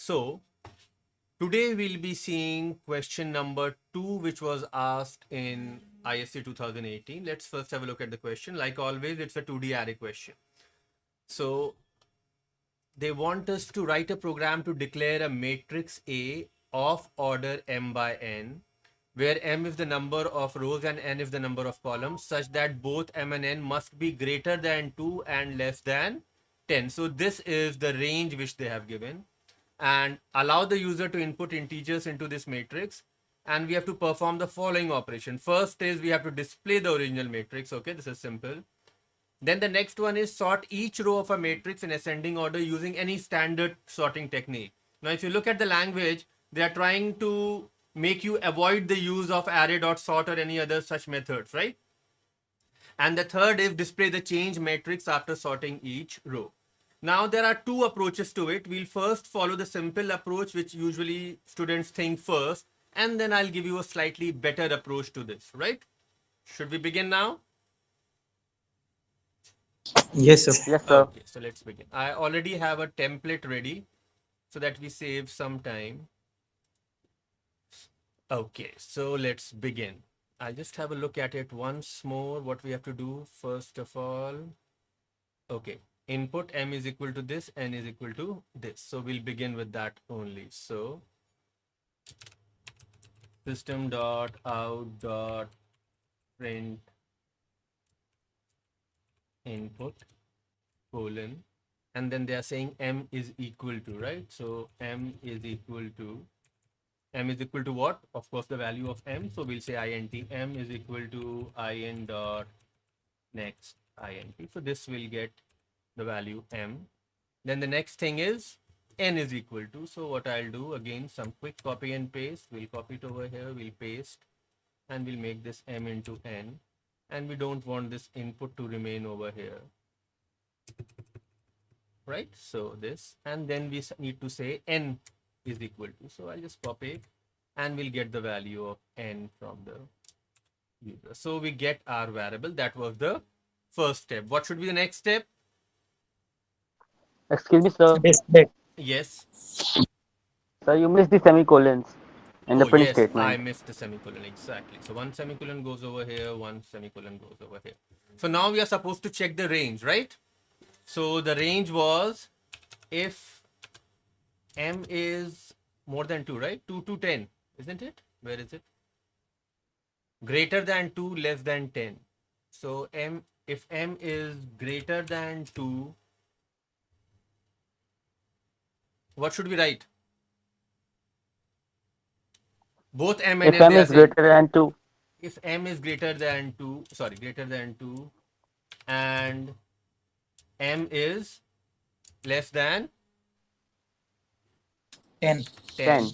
So today we'll be seeing question number 2, which was asked in ISC 2018. Let's first have a look at the question. Like always, it's a 2D array question. So they want us to write a program to declare a matrix A of order m by n, where m is the number of rows and n is the number of columns, such that both m and n must be greater than 2 and less than 10. So this is the range which they have given, and allow the user to input integers into this matrix, and we have to perform the following operation. First is we have to display the original matrix. Okay, this is simple. Then the next one is sort each row of a matrix in ascending order using any standard sorting technique. Now, if you look at the language, they are trying to make you avoid the use of array.sort or any other such methods, right? And the third is display the change matrix after sorting each row. Now, there are two approaches to it. We'll first follow the simple approach, which usually students think first, and then I'll give you a slightly better approach to this, right? Should we begin now? Yes, sir. Yes, sir. Okay, so let's begin. I already have a template ready so that we save some time. Okay, so let's begin. I'll just have a look at it once more. What we have to do first of all. Okay, input m is equal to this, n is equal to this. So we'll begin with that only. So system.out.print input colon, and then they are saying m is equal to, right? So m is equal to what? Of course, the value of m. So we'll say int m is equal to in dot next int. So this will get the value m. Then the next thing is n is equal to. So what I'll do, again, some quick copy and paste. We'll copy it over here. We'll paste, and we'll make this m into n. And we don't want this input to remain over here, right? So this, and then we need to say n is equal to. So I'll just copy it, and we'll get the value of n from the user. So we get our variable. That was the first step. What should be the next step? Excuse me, sir. Display. Yes. Sir, you missed the semicolons in the Oh, print yes, I statement. missed the semicolon. Exactly. So one semicolon goes over here, one semicolon goes over here. So now we are supposed to check the range, right? So the range was if m is more than 2, right? 2 to 10, isn't it? Where is it? Greater than 2, less than 10. So if m is greater than 2, what should we write? Both m and If n m they are is saying. greater than 2, If m is greater than 2, sorry, greater than 2, and m is less than 10. 10, 10.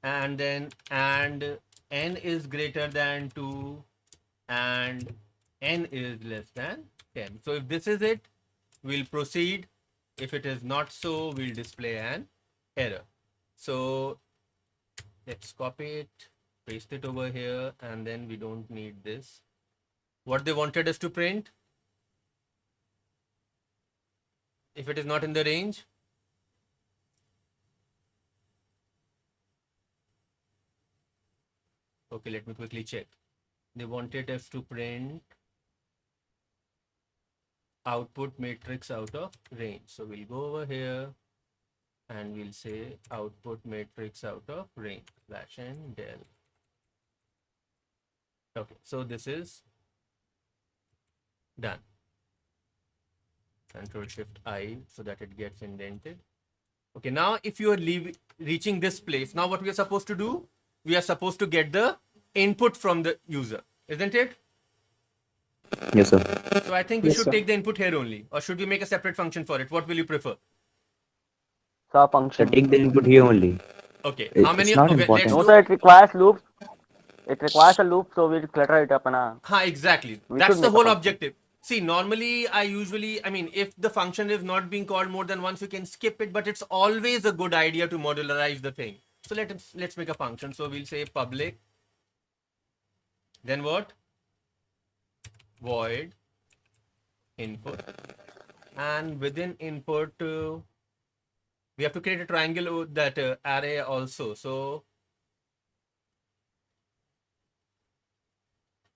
and then n is greater than 2 and n is less than 10. So if this is it, we'll proceed. If it is not so, we'll display an error. So let's copy it, paste it over here, and then we don't need this. What they wanted us to print, if it is not in the range, okay, let me quickly check. They wanted us to print output matrix out of range. So we'll go over here and we'll say output matrix out of range slash n del. Okay, so this is done. Control Shift I so that it gets indented. Okay, now if you are reaching this place, now what we are supposed to do? We are supposed to get the input from the user, isn't it? Yes, sir. So I think we Yes, should sir. take the input here only, or should we make a separate function for it? What will you prefer? Sir, So function. take the input here only. Okay, how It's many? not Okay, let's important. No, do. sir, it requires loops. It requires a loop, so we'll clutter it up. Exactly. We That's should the make a whole function. objective. See, normally I mean, if the function is not being called more than once, you can skip it, but it's always a good idea to modularize the thing. So let's make a function. So we'll say public, then what? Void input, and within input We have to create a triangle with that array also. So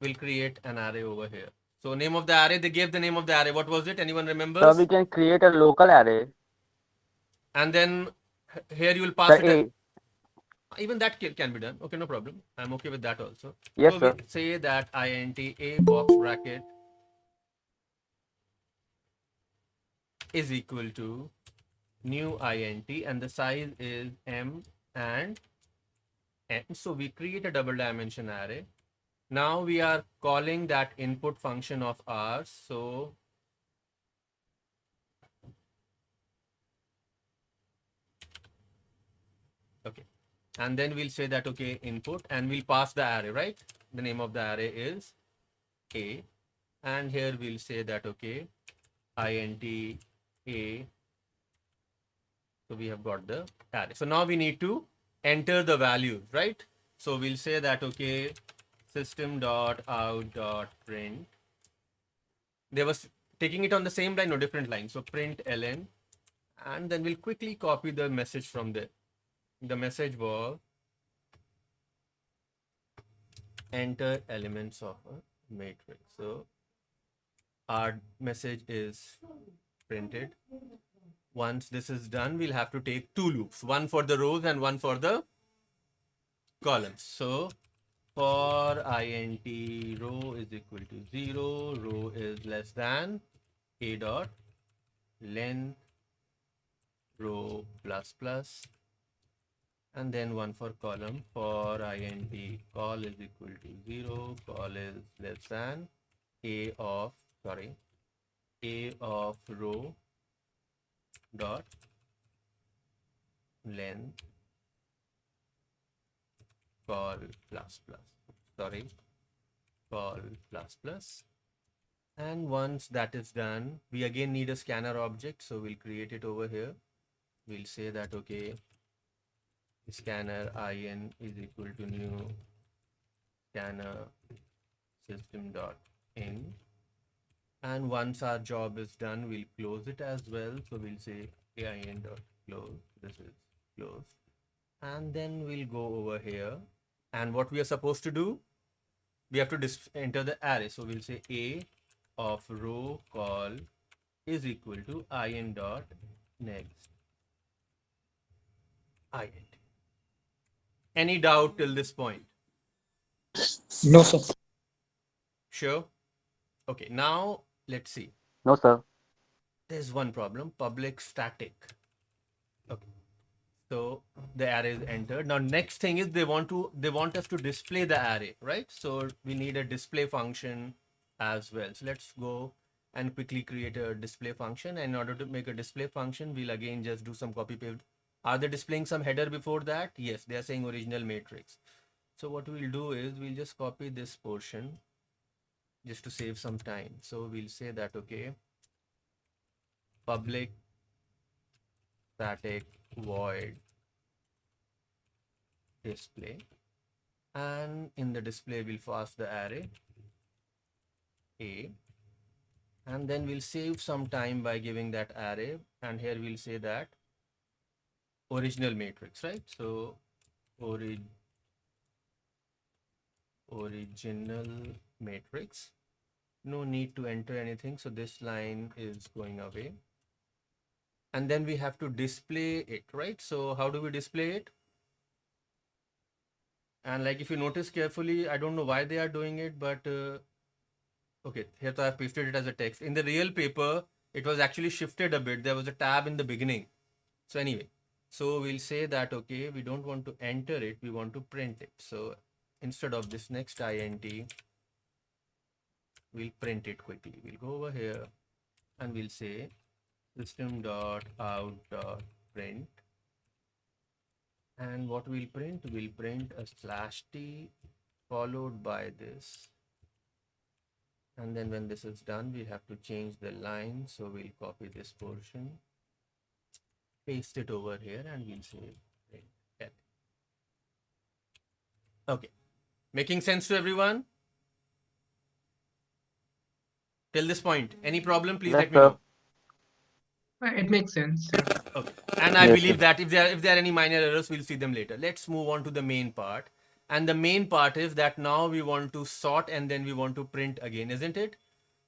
we'll create an array over here. So name of the array, they gave the name of the array. What was it? Anyone So remembers? we can create a local array. And then here you will pass Sir, it. A. Even that can be done. Okay, no problem. I'm okay with that also. Yes, So sir. we say that int a box bracket is equal to new int and the size is m and n. So we create a double dimension array. Now we are calling that input function of ours. So okay, and then we'll say that okay, input, and we'll pass the array, right? The name of the array is a, and here we'll say that okay, int a. So we have got the array. So now we need to enter the values, right? So we'll say that okay, system.out.print. They was taking it on the same line or different line. So print ln, and then we'll quickly copy the message from there. The message was enter elements of a matrix. So our message is printed. Once this is done, we'll have to take two loops, one for the rows and one for the columns. So for int row is equal to 0, row is less than a dot length row plus plus, and then one for column. For int col is equal to 0, col is less than a of row dot length col plus plus. And once that is done, we again need a scanner object, so we'll create it over here. We'll say that okay, scanner in is equal to new scanner system.in, and once our job is done, we'll close it as well. So we'll say in.close, this is closed, and then we'll go over here, and what we are supposed to do, we have to enter the array. So we'll say a of row col is equal to in dot next int. Any doubt till this point? No, sir. Sure. Okay, now let's see. No, sir. There's one problem, public static. Okay, so the array is entered. Now next thing is they want us to display the array, right? So we need a display function as well. So let's go and quickly create a display function. And in order to make a display function, we'll again just do some copy paste. Are they displaying some header before that? Yes, they are saying original matrix. So what we'll do is we'll just copy this portion just to save some time. So we'll say that okay, public static void display, and in the display we'll pass the array a, and then we'll save some time by giving that array, and here we'll say that original matrix, right? So original matrix, no need to enter anything, so this line is going away, and then we have to display it, right? So how do we display it? And like if you notice carefully, I don't know why they are doing it, but okay, here so I've pasted it as a text. In the real paper, it was actually shifted a bit. There was a tab in the beginning. So anyway, so we'll say that okay, we don't want to enter it, we want to print it. So instead of this next int, we'll print it quickly. We'll go over here and we'll say system.out.print, and what we'll print a /t followed by this, and then when this is done, we have to change the line. So we'll copy this portion, paste it over here, and we'll say print. Okay, making sense to everyone till this point? Any problem, please Yes, let me sir. know. It makes sense. Yeah. Okay. And I Yes, believe sir. that if there are any minor errors, we'll see them later. Let's move on to the main part. And the main part is that now we want to sort and then we want to print again, isn't it?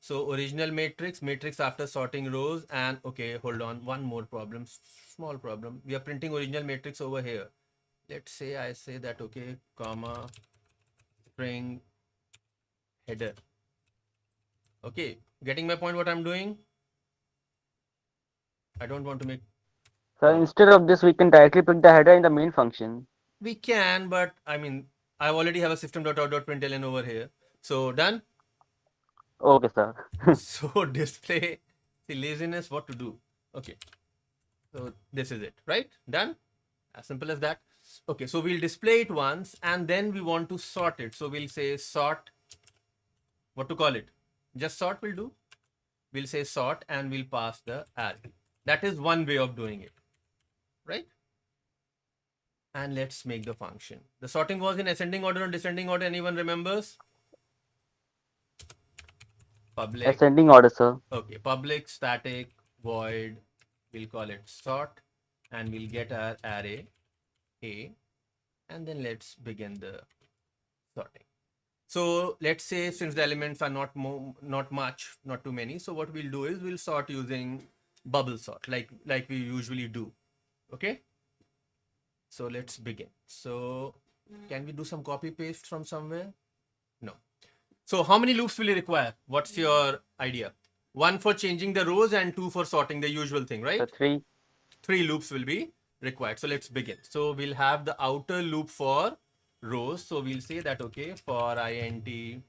So original matrix after sorting rows, and okay, hold on, one more problem, small problem. We are printing original matrix over here. Let's say I say that, okay, comma, string, header. Okay, getting my point what I'm doing? I don't want to make, So instead of this, we can directly pick the header in the main function. we can, but I mean, I already have a system.out.println over here. So done. Okay, sir. So display, see laziness, what to do? Okay, so this is it, right? Done. As simple as that. Okay, so we'll display it once and then we want to sort it. So we'll say sort, what to call it? Just sort will do. We'll say sort and we'll pass the array. That is one way of doing it, right? And let's make the function. The sorting was in ascending order or descending order. Anyone remembers? Public. Ascending order, sir. Okay, public static void. We'll call it sort and we'll get our array A, and then let's begin the sorting. So let's say since the elements are not much, not too many. So what we'll do is we'll sort using bubble sort like we usually do. Okay. So let's begin. So can we do some copy paste from somewhere? No. So how many loops will you require? What's your idea? One for changing the rows and two for sorting, the usual thing, right? So 3. 3 loops will be required. So let's begin. So we'll have the outer loop for rows. So we'll say that, okay, for int,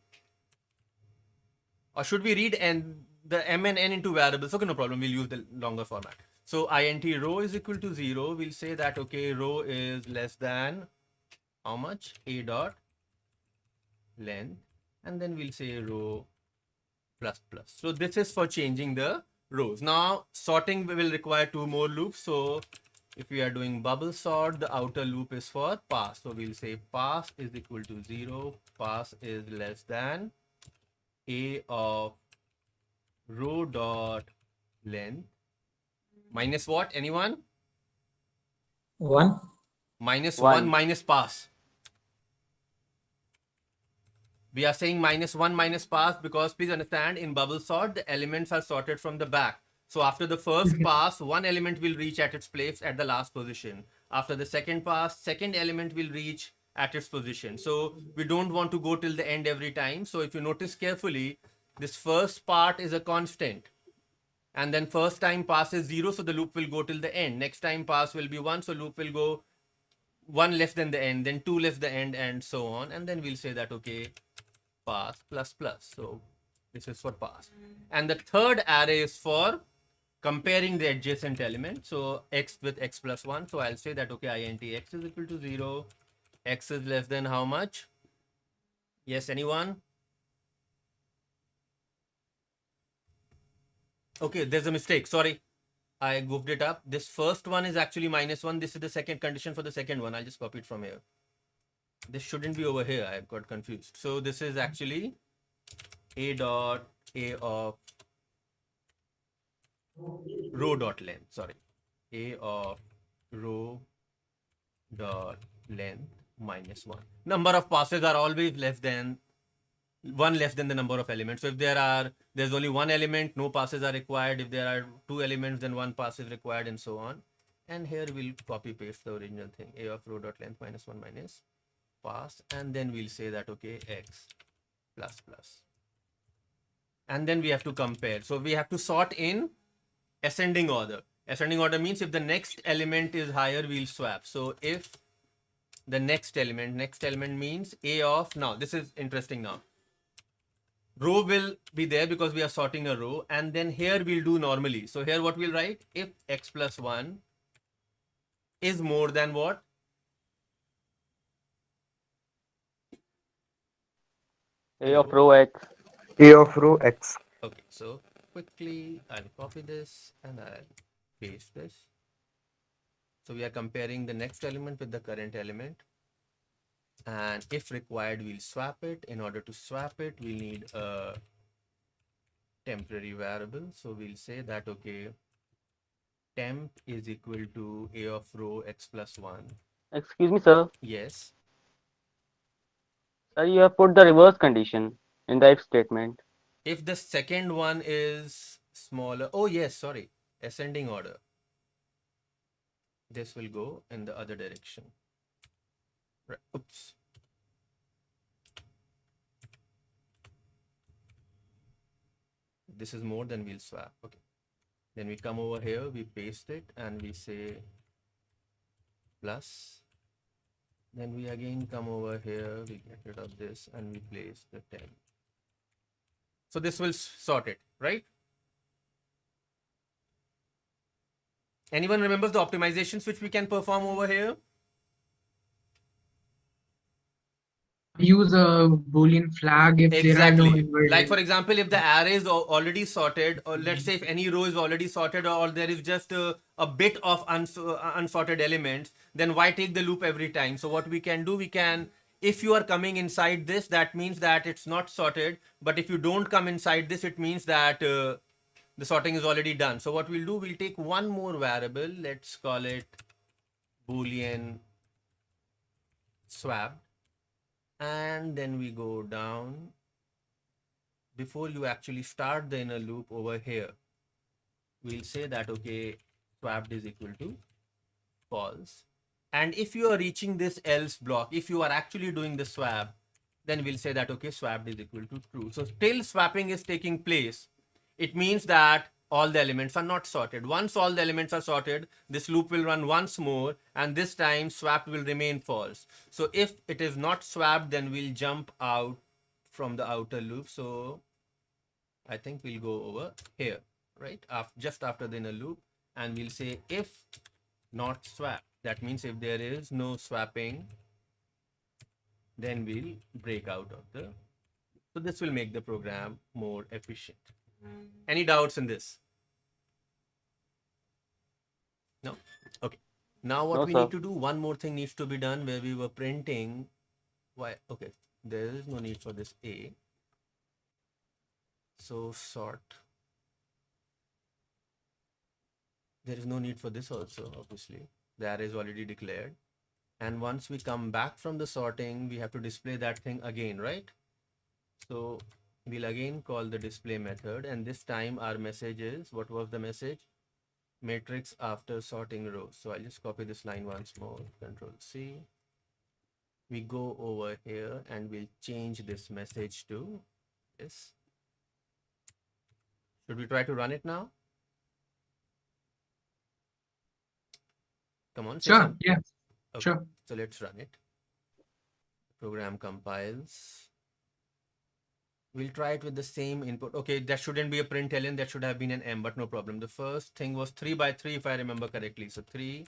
or should we read the m and n into variables? Okay, no problem. We'll use the longer format. So int row is equal to 0. We'll say that, okay, row is less than how much? A dot length. And then we'll say row plus plus. So this is for changing the rows. Now sorting will require 2 more loops. So if we are doing bubble sort, the outer loop is for pass. So we'll say pass is equal to 0. Pass is less than a of row dot length minus what? Anyone? 1. Minus 1. 1 minus pass. We are saying minus 1 minus pass because please understand in bubble sort, the elements are sorted from the back. So after the first pass, one element will reach at its place at the last position. After the second pass, second element will reach at its position. So we don't want to go till the end every time. So if you notice carefully, this first part is a constant. And then first time pass is 0, so the loop will go till the end. Next time pass will be 1, so loop will go 1 less than the end, then 2 less the end, and so on. And then we'll say that, okay, pass plus plus. So this is for pass. And the third array is for comparing the adjacent element. So x with x plus 1. So I'll say that, okay, int x is equal to 0. X is less than how much? Yes, anyone? Okay, there's a mistake. Sorry, I goofed it up. This first one is actually minus 1. This is the second condition for the second one. I'll just copy it from here. This shouldn't be over here. I got confused. So this is actually a dot a of row dot length. Sorry, a of row dot length minus 1. Number of passes are always less than the number of elements. So if there's only one element, no passes are required. If there are 2 elements, then 1 pass is required, and so on. And here we'll copy paste the original thing, a of row dot length minus 1 minus pass, and then we'll say that, okay, x plus plus. And then we have to compare. So we have to sort in ascending order. Ascending order means if the next element is higher, we'll swap. So if the next element means a of, now this is interesting now. Row will be there because we are sorting a row, and then here we'll do normally. So here what we'll write, if x plus 1 is more than what? A of row x. A of row X. Okay, so quickly I'll copy this and I'll paste this. So we are comparing the next element with the current element. And if required, we'll swap it. In order to swap it, we need a temporary variable. So we'll say that, okay, temp is equal to A of row X plus 1. Excuse me, sir. Yes. Sir, you have put the reverse condition in the if statement. If the second one is smaller, oh yes, sorry, ascending order. This will go in the other direction. Right. Oops. This is more than we'll swap. Okay. Then we come over here, we paste it and we say plus. Then we again come over here, we get rid of this and we place the 10. So this will sort it, right? Anyone remembers the optimizations which we can perform over here? Use a Boolean flag if there are no Exactly. inverted. Like for example, if the array is already sorted, or let's say if any row is already sorted, or there is just a bit of unsorted elements, then why take the loop every time? So what we can do, if you are coming inside this, that means that it's not sorted. But if you don't come inside this, it means that the sorting is already done. So what we'll do, we'll take one more variable. Let's call it Boolean swap. And then we go down. Before you actually start the inner loop over here, we'll say that, okay, swapped is equal to false. And if you are reaching this else block, if you are actually doing the swap, then we'll say that, okay, swapped is equal to true. So till swapping is taking place, it means that all the elements are not sorted. Once all the elements are sorted, this loop will run once more, and this time swapped will remain false. So if it is not swapped, then we'll jump out from the outer loop. So I think we'll go over here, right? Just after the inner loop, and we'll say if not swap. That means if there is no swapping, then we'll break out of the. So this will make the program more efficient. Any doubts in this? No? Okay. Now what No, we sir. need to do, one more thing needs to be done where we were printing. Why? Okay. There is no need for this A. So sort. There is no need for this also, obviously. The array is already declared. And once we come back from the sorting, we have to display that thing again, right? So we'll again call the display method. And this time our message is, what was the message? Matrix after sorting rows. So I'll just copy this line once more, Control C. We go over here and we'll change this message to this. Should we try to run it now? Come on, say Sure, something. yeah, Okay. sure. So let's run it. Program compiles. We'll try it with the same input. Okay, that shouldn't be a println. That should have been an M, but no problem. The first thing was 3 by 3, if I remember correctly. So 3,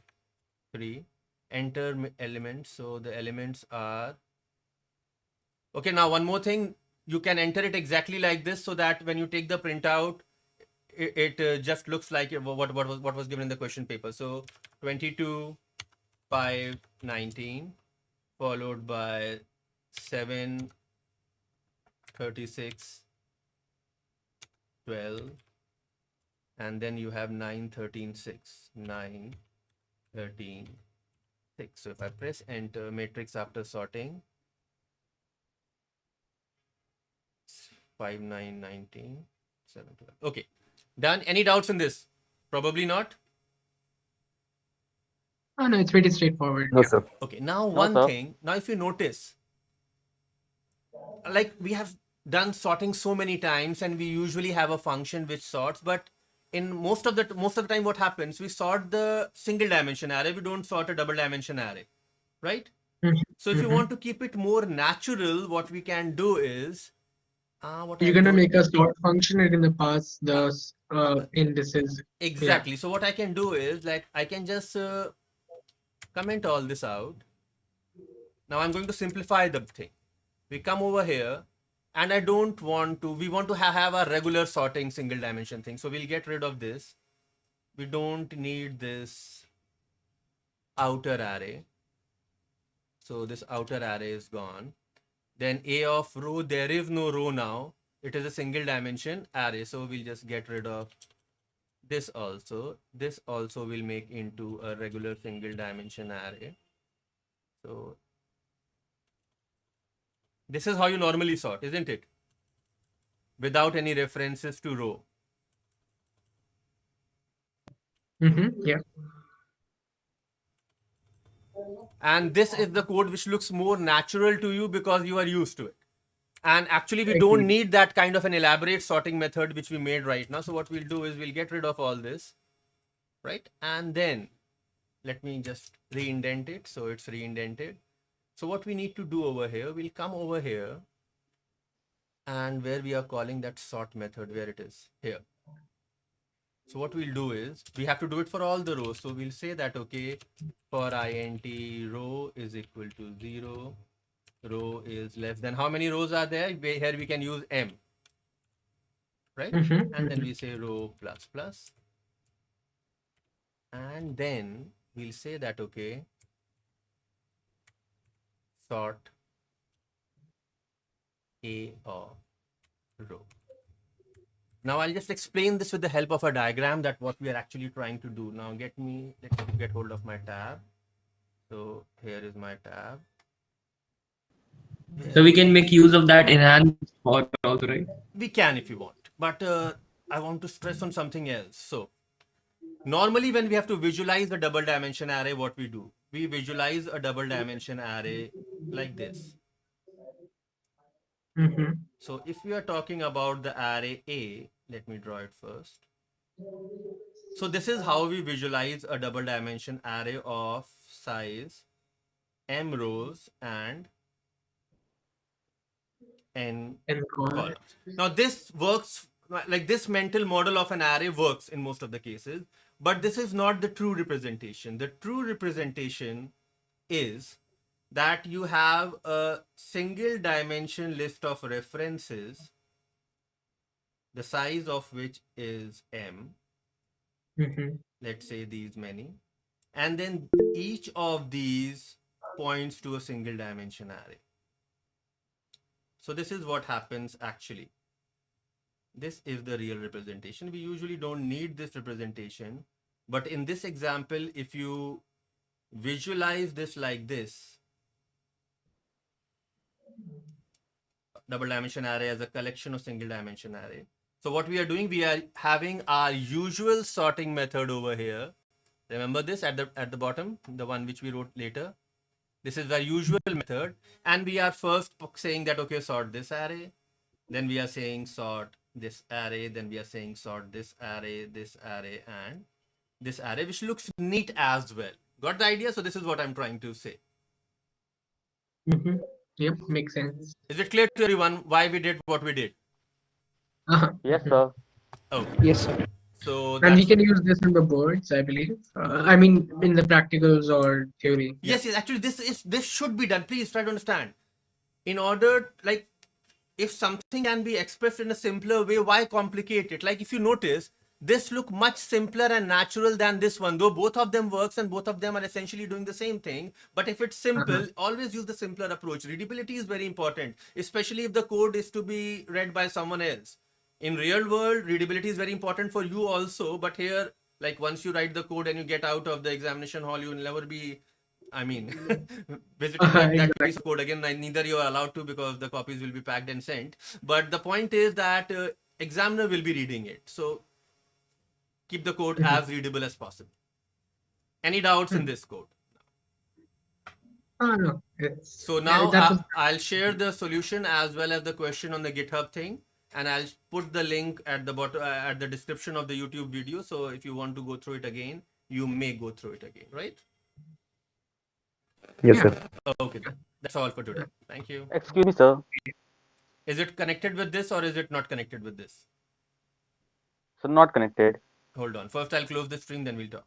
3. Enter elements. So the elements are. Okay, now one more thing. You can enter it exactly like this, so that when you take the printout, it just looks like what was given in the question paper. So 22, 5, 19, followed by 7, 36, 12, and then you have 9, 13, 6. 9, 13, 6. So if I press enter, matrix after sorting, 5, 9, 19, 7, 12. Okay, done. Any doubts in this? Probably not. Oh no, it's pretty straightforward. No, Yeah. sir. Okay, now No, one sir. thing. Now if you notice, like we have done sorting so many times, and we usually have a function which sorts, but in most of the time what happens, we sort the single dimension array, we don't sort a double dimension array, right? Mhm, So if you mhm. want to keep it more natural, what we can do is what You're I've gonna told make a sort function and in the pass the indices. Yeah. exactly. So what I can do is, like, I can just comment all this out. Now I'm going to simplify the thing. We come over here, and I don't want to, we want to have a regular sorting single dimension thing. So we'll get rid of this. We don't need this outer array. So this outer array is gone. Then A of row, there is no row now. It is a single dimension array. So we'll just get rid of this also will make into a regular single dimension array. So this is how you normally sort, isn't it? Without any references to row. Yeah. And this is the code which looks more natural to you because you are used to it. And actually, we I don't agree. need that kind of an elaborate sorting method which we made right now. So what we'll do is we'll get rid of all this, right? And then let me just re-indent it. So it's re-indented. So what we need to do over here, we'll come over here and where we are calling that sort method, where it is here. So what we'll do is we have to do it for all the rows. So we'll say that, okay, for int row is equal to 0, row is less than how many rows are there? Here we can use m, right? And then we say row plus plus. And then we'll say that, okay, sort a of row. Now I'll just explain this with the help of a diagram that what we are actually trying to do. Now let me get hold of my tab. So here is my tab. So we can make use of that enhanced sort also, right? We can if you want, but I want to stress on something else. So normally when we have to visualize a double dimension array, what we do? We visualize a double dimension array like this. So if we are talking about the array A, let me draw it first. So this is how we visualize a double dimension array of size m rows and n columns. Now this works, like this mental model of an array works in most of the cases, but this is not the true representation. The true representation is that you have a single dimension list of references, the size of which is m, let's say these many, and then each of these points to a single dimension array. So this is what happens actually. This is the real representation. We usually don't need this representation, but in this example, if you visualize this like this, double dimension array as a collection of single dimension array. So what we are doing, we are having our usual sorting method over here. Remember this at the bottom, the one which we wrote later. This is the usual method, and we are first saying that, okay, sort this array. Then we are saying sort this array. Then we are saying sort this array, and this array, which looks neat as well. Got the idea? So this is what I'm trying to say. Yep, makes sense. Is it clear to everyone why we did what we did? Yes, sir. Oh, Yes, sir. so And we that's, can use this in the boards, I believe. I mean, in the practicals or theory. yes. Actually, this should be done. Please try to understand. In order, like, if something can be expressed in a simpler way, why complicate it? Like if you notice, this look much simpler and natural than this one, though both of them works and both of them are essentially doing the same thing. But if it's simple, always use the simpler approach. Readability is very important, especially if the code is to be read by someone else. In real world, readability is very important for you also. But here, like once you write the code and you get out of the examination hall, you will never be, I mean, visiting that piece of code again. Neither you are allowed to, because the copies will be packed and sent. But the point is that examiner will be reading it. So keep the code as readable as possible. Any doubts in this code? No. So now I'll share the solution as well as the question on the GitHub thing, and I'll put the link at the bottom, at the description of the YouTube video. So if you want to go through it again, you may go through it again, right? Yes, sir. Okay, then. That's all for today. Thank you. Excuse me, sir. Is it connected with this or is it not connected with this? So not connected. Hold on. First, I'll close the stream, then we'll talk.